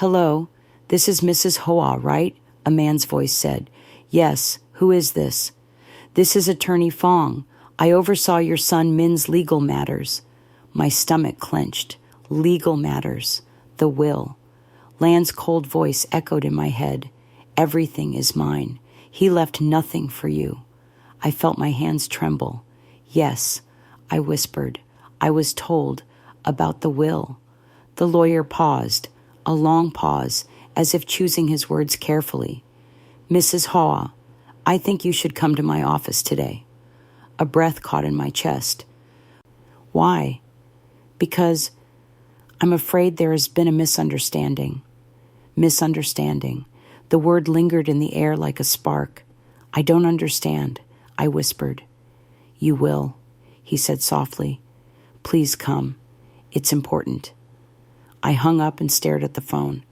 "Hello, this is Mrs. Hoa, right?" a man's voice said. "Yes, who is this?" "This is Attorney Fong. I oversaw your son Min's legal matters." My stomach clenched. Legal matters. The will. Lan's cold voice echoed in my head. "Everything is mine. He left nothing for you." I felt my hands tremble. "Yes," I whispered. "I was told about the will." The lawyer paused, a long pause, as if choosing his words carefully. "Mrs. Hoa, I think you should come to my office today." A breath caught in my chest. "Why?" "Because I'm afraid there has been a misunderstanding." Misunderstanding. The word lingered in the air like a spark. "I don't understand," I whispered. "You will," he said softly. "Please come. It's important." I hung up and stared at the phone.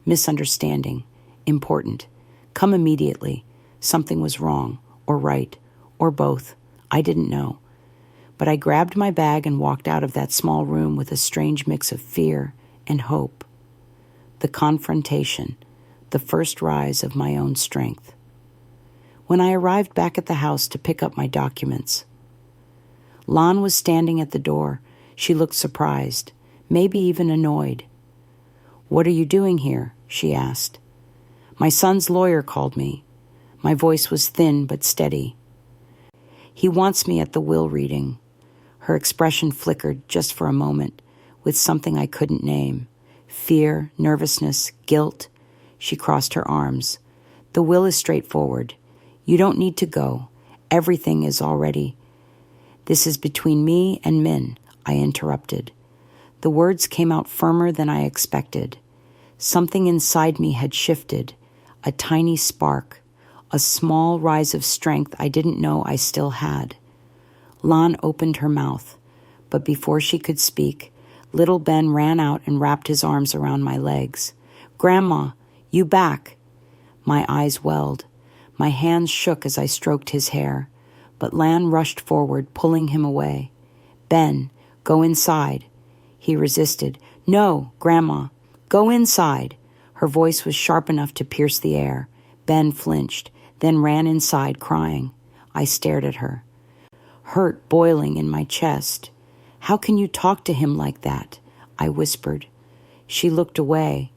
Misunderstanding. Important. Come immediately. Something was wrong, or right, or both. I didn't know. But I grabbed my bag and walked out of that small room with a strange mix of fear and hope. The confrontation, the first rise of my own strength. When I arrived back at the house to pick up my documents, Lan was standing at the door. She looked surprised, maybe even annoyed. "What are you doing here?" she asked. "My son's lawyer called me." My voice was thin but steady. "He wants me at the will reading." Her expression flickered just for a moment with something I couldn't name. Fear, nervousness, guilt. She crossed her arms. "The will is straightforward. You don't need to go. Everything is already." "This is between me and Min," I interrupted. The words came out firmer than I expected. Something inside me had shifted, a tiny spark, a small rise of strength I didn't know I still had. Lan opened her mouth, but before she could speak, little Ben ran out and wrapped his arms around my legs. "Grandma, you back!" My eyes welled. My hands shook as I stroked his hair, but Lan rushed forward, pulling him away. "Ben, go inside." He resisted. "No, Grandma, go inside." Her voice was sharp enough to pierce the air. Ben flinched, then ran inside, crying. I stared at her, hurt boiling in my chest. "How can you talk to him like that?" I whispered. She looked away.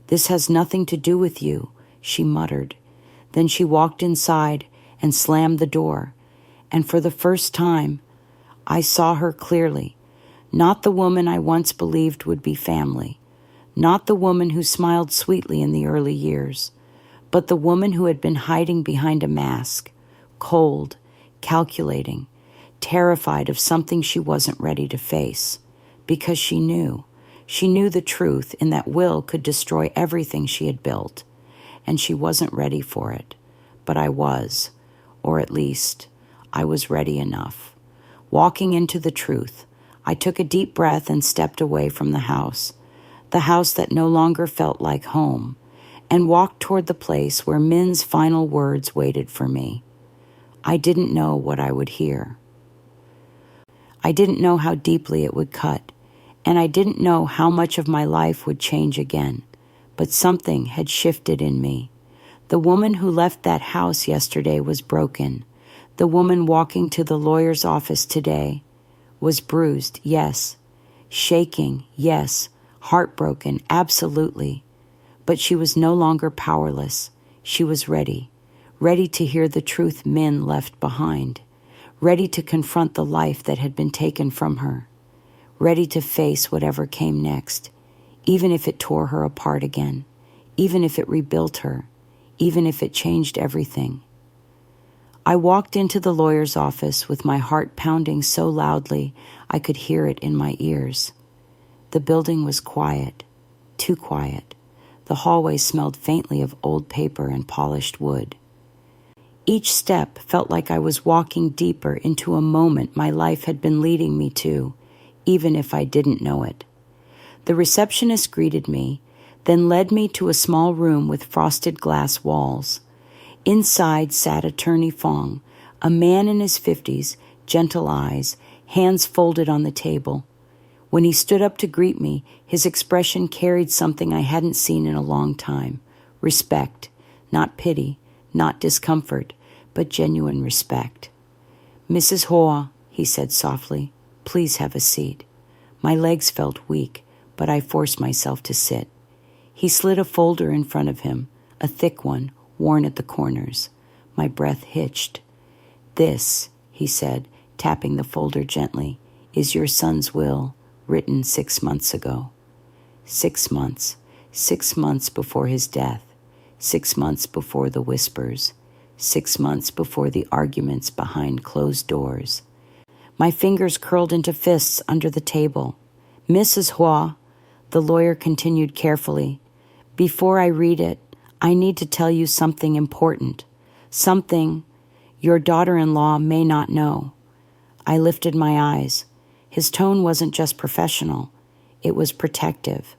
"This has nothing to do with you," she muttered. Then she walked inside and slammed the door, and for the first time, I saw her clearly. Not the woman I once believed would be family, not the woman who smiled sweetly in the early years, but the woman who had been hiding behind a mask, cold, calculating, terrified of something she wasn't ready to face, because she knew the truth in that will could destroy everything she had built, and she wasn't ready for it. But I was, or at least, I was ready enough. Walking into the truth, I took a deep breath and stepped away from the house that no longer felt like home, and walked toward the place where Min's final words waited for me. I didn't know what I would hear. I didn't know how deeply it would cut, and I didn't know how much of my life would change again, but something had shifted in me. The woman who left that house yesterday was broken. The woman walking to the lawyer's office today was bruised, yes, shaking, yes, heartbroken, absolutely. But she was no longer powerless. She was ready to hear the truth Min left behind, ready to confront the life that had been taken from her, ready to face whatever came next, even if it tore her apart again, even if it rebuilt her, even if it changed everything. I walked into the lawyer's office with my heart pounding so loudly I could hear it in my ears. The building was quiet, too quiet. The hallway smelled faintly of old paper and polished wood. Each step felt like I was walking deeper into a moment my life had been leading me to, even if I didn't know it. The receptionist greeted me, then led me to a small room with frosted glass walls. Inside sat Attorney Fong, a man in his 50s, gentle eyes, hands folded on the table. When he stood up to greet me, his expression carried something I hadn't seen in a long time. Respect, not pity, not discomfort, but genuine respect. "Mrs. Hoa," he said softly, "please have a seat." My legs felt weak, but I forced myself to sit. He slid a folder in front of him, a thick one, worn at the corners. My breath hitched. "This," he said, tapping the folder gently, "is your son's will, written 6 months ago." 6 months. 6 months before his death. 6 months before the whispers. 6 months before the arguments behind closed doors. My fingers curled into fists under the table. "Mrs. Hua," the lawyer continued carefully, "before I read it, I need to tell you something important. Something your daughter-in-law may not know." I lifted my eyes. His tone wasn't just professional. It was protective.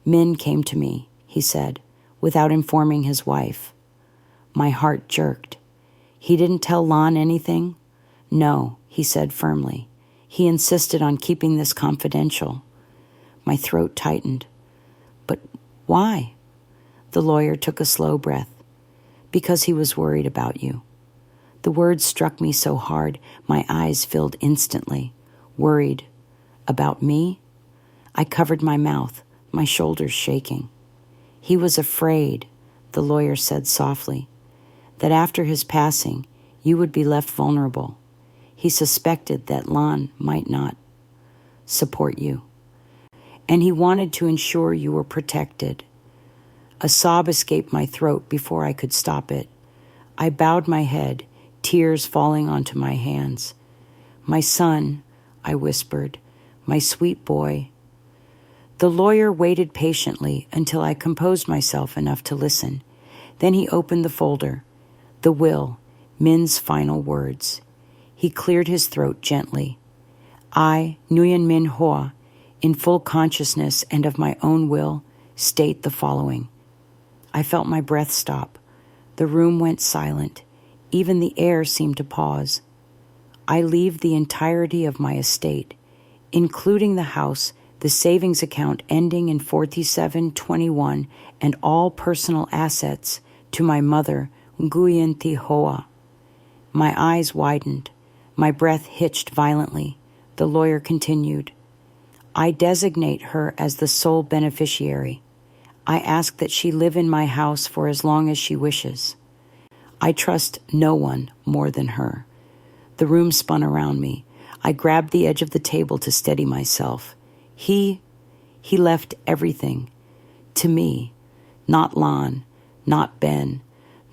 "Min came to me," he said, without informing his wife. My heart jerked. "He didn't tell Lan anything?" "No," he said firmly. "He insisted on keeping this confidential." My throat tightened. "But why?" The lawyer took a slow breath. "Because he was worried about you." The words struck me so hard, my eyes filled instantly. Worried. About me? I covered my mouth, my shoulders shaking. "He was afraid," the lawyer said softly, "that after his passing, you would be left vulnerable. He suspected that Lan might not support you. And he wanted to ensure you were protected." A sob escaped my throat before I could stop it. I bowed my head, tears falling onto my hands. "My son," I whispered, "my sweet boy." The lawyer waited patiently until I composed myself enough to listen. Then he opened the folder. The will, Min's final words. He cleared his throat gently. "I, Nguyen Min Hoa, in full consciousness and of my own will, state the following." I felt my breath stop. The room went silent. Even the air seemed to pause. "I leave the entirety of my estate, including the house, the savings account ending in 4721, and all personal assets, to my mother, Nguyen Thi Hoa." My eyes widened. My breath hitched violently. The lawyer continued. "I designate her as the sole beneficiary. I ask that she live in my house for as long as she wishes. I trust no one more than her." The room spun around me. I grabbed the edge of the table to steady myself. He left everything. To me. Not Lan, not Ben,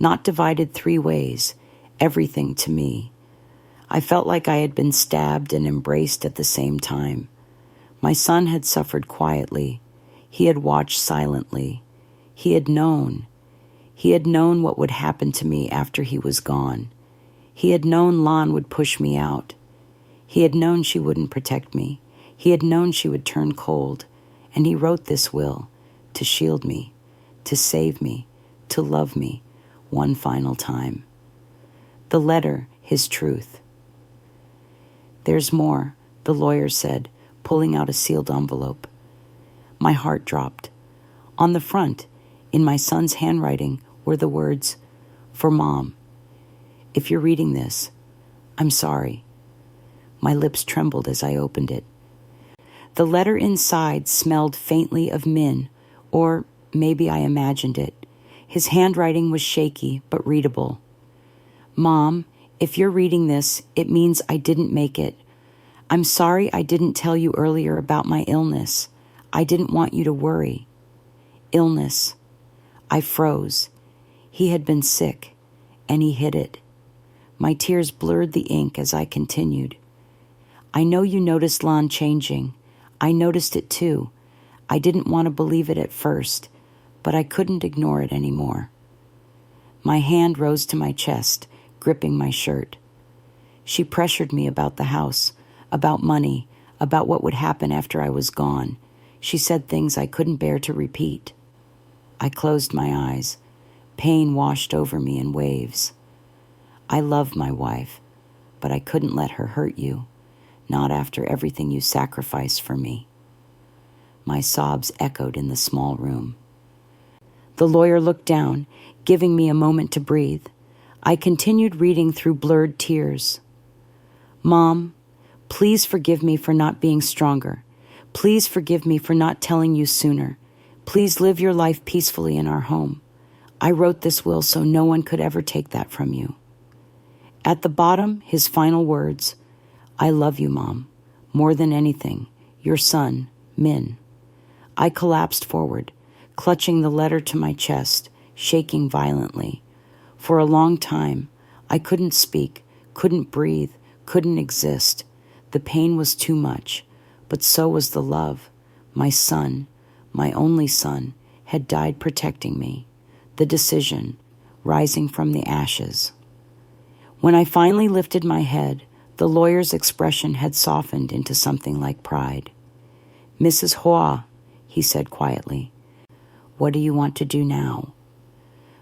not divided 3 ways. Everything to me. I felt like I had been stabbed and embraced at the same time. My son had suffered quietly. He had watched silently. He had known. He had known what would happen to me after he was gone. He had known Lan would push me out. He had known she wouldn't protect me. He had known she would turn cold. And he wrote this will to shield me, to save me, to love me one final time. The letter, his truth. "There's more," the lawyer said, pulling out a sealed envelope. My heart dropped. On the front, in my son's handwriting, were the words, "For Mom. If you're reading this, I'm sorry." My lips trembled as I opened it. The letter inside smelled faintly of Min, or maybe I imagined it. His handwriting was shaky but readable. "Mom, if you're reading this, it means I didn't make it. I'm sorry I didn't tell you earlier about my illness. I didn't want you to worry." Illness. I froze. He had been sick, and he hid it. My tears blurred the ink as I continued. "I know you noticed Lan changing. I noticed it too, I didn't want to believe it at first, but I couldn't ignore it anymore. My hand rose to my chest, gripping my shirt. She pressured me about the house, about money, about what would happen after I was gone. She said things I couldn't bear to repeat. I closed my eyes. Pain washed over me in waves. I love my wife, but I couldn't let her hurt you, not after everything you sacrificed for me. My sobs echoed in the small room. The lawyer looked down, giving me a moment to breathe. I continued reading through blurred tears. Mom, please forgive me for not being stronger. Please forgive me for not telling you sooner. Please live your life peacefully in our home. I wrote this will so no one could ever take that from you. At the bottom, his final words, I love you, Mom, more than anything, your son, Min. I collapsed forward, clutching the letter to my chest, shaking violently. For a long time, I couldn't speak, couldn't breathe, couldn't exist. The pain was too much, but so was the love. My son, my only son, had died protecting me. The decision, rising from the ashes. When I finally lifted my head, the lawyer's expression had softened into something like pride. Mrs. Hoa, he said quietly, what do you want to do now?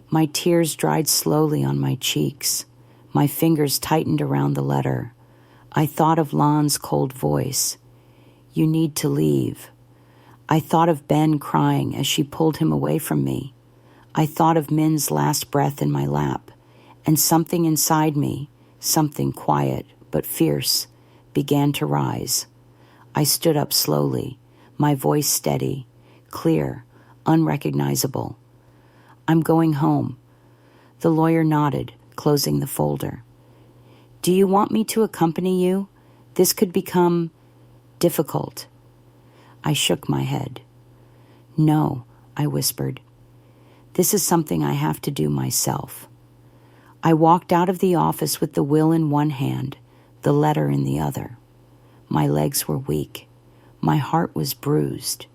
My tears dried slowly on my cheeks. My fingers tightened around the letter. I thought of Lan's cold voice. You need to leave. I thought of Ben crying as she pulled him away from me. I thought of Min's last breath in my lap, and something inside me, something quiet but fierce, began to rise. I stood up slowly, my voice steady, clear, unrecognizable. I'm going home. The lawyer nodded, closing the folder. Do you want me to accompany you? This could become difficult. I shook my head. No, I whispered. This is something I have to do myself. I walked out of the office with the will in one hand, the letter in the other. My legs were weak. My heart was bruised.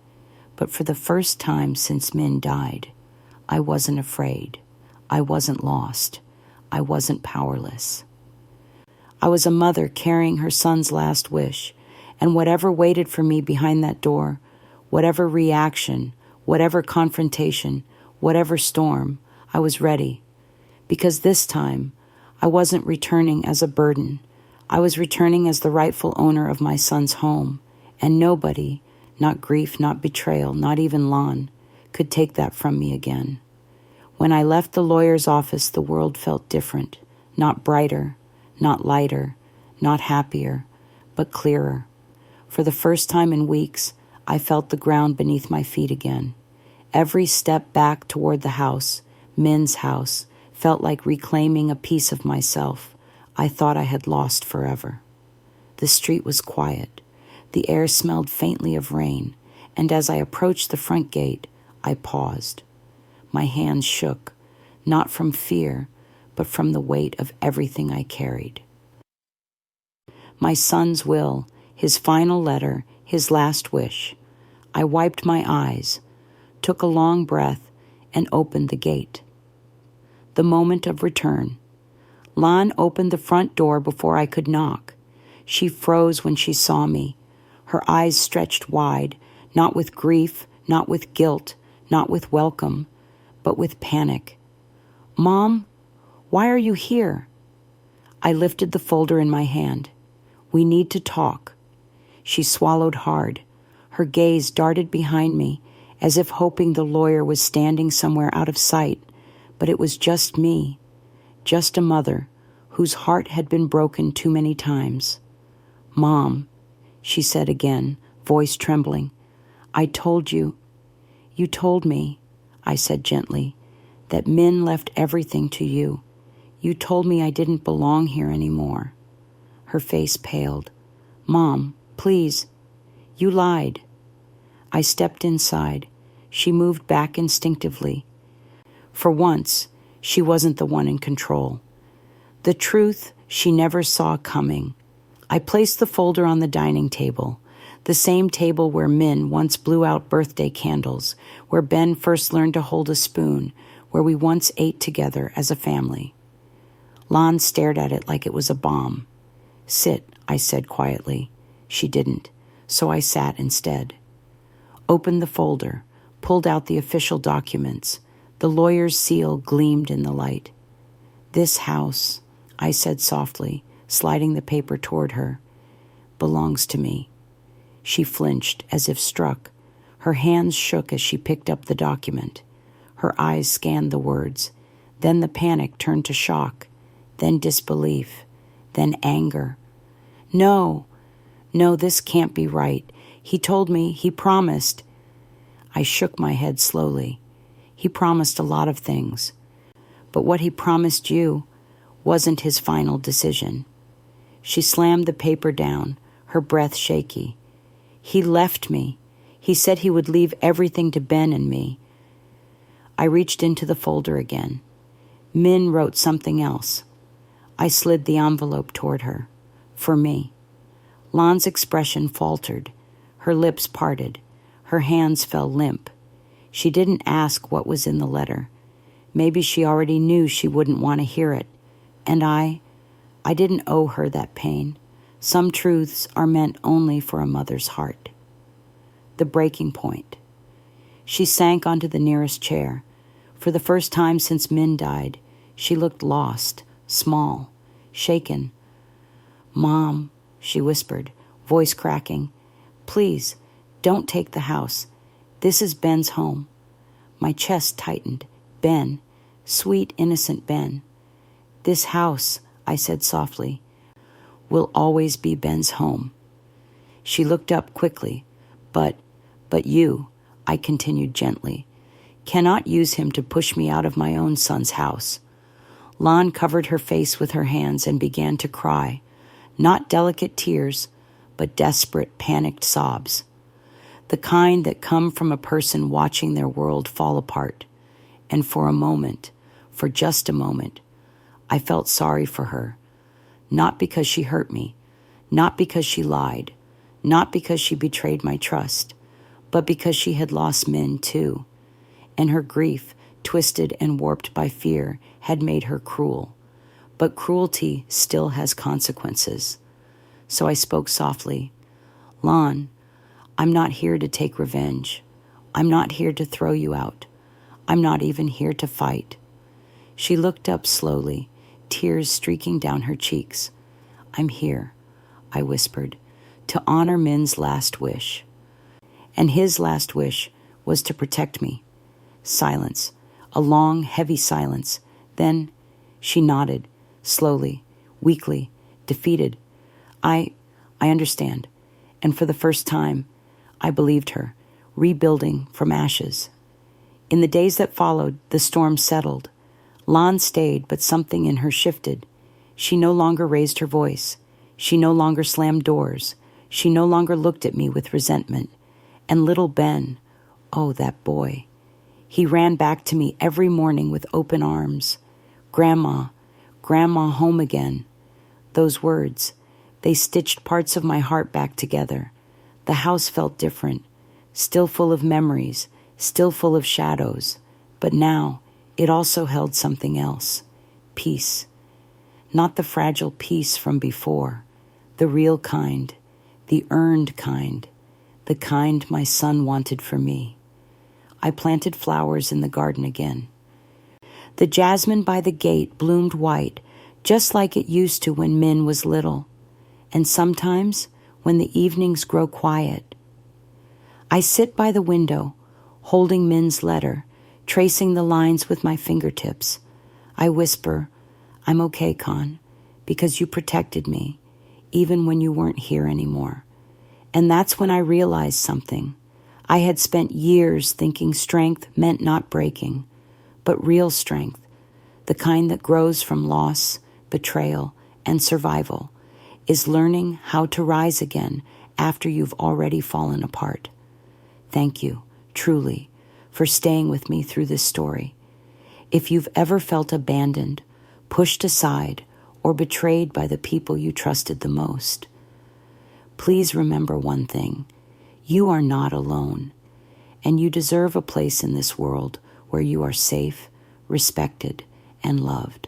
But for the first time since Min died, I wasn't afraid. I wasn't lost. I wasn't powerless. I was a mother carrying her son's last wish, and whatever waited for me behind that door, whatever reaction, whatever confrontation, whatever storm, I was ready. Because this time, I wasn't returning as a burden. I was returning as the rightful owner of my son's home, and nobody, not grief, not betrayal, not even Lan, could take that from me again. When I left the lawyer's office, the world felt different, not brighter, not lighter, not happier, but clearer. For the first time in weeks, I felt the ground beneath my feet again. Every step back toward the house, Min's house, felt like reclaiming a piece of myself I thought I had lost forever. The street was quiet. The air smelled faintly of rain, and as I approached the front gate, I paused. My hands shook, not from fear, but from the weight of everything I carried. My son's will, his final letter, his last wish. I wiped my eyes, took a long breath, and opened the gate. The moment of return. Lan opened the front door before I could knock. She froze when she saw me, her eyes stretched wide, not with grief, not with guilt, not with welcome, but with panic. Mom, why are you here? I lifted the folder in my hand. We need to talk. She swallowed hard. Her gaze darted behind me, as if hoping the lawyer was standing somewhere out of sight, but it was just me, just a mother whose heart had been broken too many times. Mom, she said again, voice trembling, I told you. You told me, I said gently, that Min left everything to you. You told me I didn't belong here anymore. Her face paled. Mom, please, you lied. I stepped inside. She moved back instinctively. For once, she wasn't the one in control. The truth she never saw coming. I placed the folder on the dining table. The same table where Min once blew out birthday candles, where Ben first learned to hold a spoon, where we once ate together as a family. Lon stared at it like it was a bomb. "Sit," I said quietly. She didn't, so I sat instead. Opened the folder, pulled out the official documents. The lawyer's seal gleamed in the light. "This house," I said softly, sliding the paper toward her, "belongs to me." She flinched as if struck. Her hands shook as she picked up the document. Her eyes scanned the words. Then the panic turned to shock, then disbelief, then anger. No, this can't be right. He told me, he promised." I shook my head slowly. "He promised a lot of things. But what he promised you wasn't his final decision." She slammed the paper down, her breath shaky. "He left me. He said he would leave everything to Ben and me." I reached into the folder again. Min wrote something else. I slid the envelope toward her. For me. Lon's expression faltered. Her lips parted. Her hands fell limp. She didn't ask what was in the letter. Maybe she already knew she wouldn't want to hear it. And I didn't owe her that pain. Some truths are meant only for a mother's heart. The breaking point. She sank onto the nearest chair. For the first time since Min died, she looked lost, small, shaken. "Mom," she whispered, voice cracking, "please, don't take the house. This is Ben's home." My chest tightened. Ben, sweet, innocent Ben. "This house," I said softly, "will always be Ben's home." She looked up quickly. But you," I continued gently, "cannot use him to push me out of my own son's house." Lon covered her face with her hands and began to cry, not delicate tears, but desperate, panicked sobs. The kind that come from a person watching their world fall apart. And for a moment, for just a moment, I felt sorry for her. Not because she hurt me, not because she lied, not because she betrayed my trust, but because she had lost Min too, and her grief, twisted and warped by fear, had made her cruel. But cruelty still has consequences. So I spoke softly. "Lon, I'm not here to take revenge. I'm not here to throw you out. I'm not even here to fight." She looked up slowly, tears streaking down her cheeks. "I'm here," I whispered, "to honor Min's last wish." And his last wish was to protect me. Silence, a long, heavy silence. Then she nodded, slowly, weakly, defeated. I understand. And for the first time, I believed her, rebuilding from ashes. In the days that followed, the storm settled. Lon stayed, but something in her shifted. She no longer raised her voice. She no longer slammed doors. She no longer looked at me with resentment. And little Ben, oh, that boy. He ran back to me every morning with open arms. "Grandma, Grandma, home again." Those words, they stitched parts of my heart back together. The house felt different, still full of memories, still full of shadows. But now, it also held something else. Peace. Not the fragile peace from before. The real kind. The earned kind. The kind my son wanted for me. I planted flowers in the garden again. The jasmine by the gate bloomed white, just like it used to when Min was little. And sometimes, when the evenings grow quiet, I sit by the window, holding Min's letter, tracing the lines with my fingertips. I whisper, "I'm okay, Con, because you protected me, even when you weren't here anymore." And that's when I realized something. I had spent years thinking strength meant not breaking, but real strength, the kind that grows from loss, betrayal, and survival, is learning how to rise again after you've already fallen apart. Thank you, truly, for staying with me through this story. If you've ever felt abandoned, pushed aside, or betrayed by the people you trusted the most, please remember one thing. You are not alone, and you deserve a place in this world where you are safe, respected, and loved.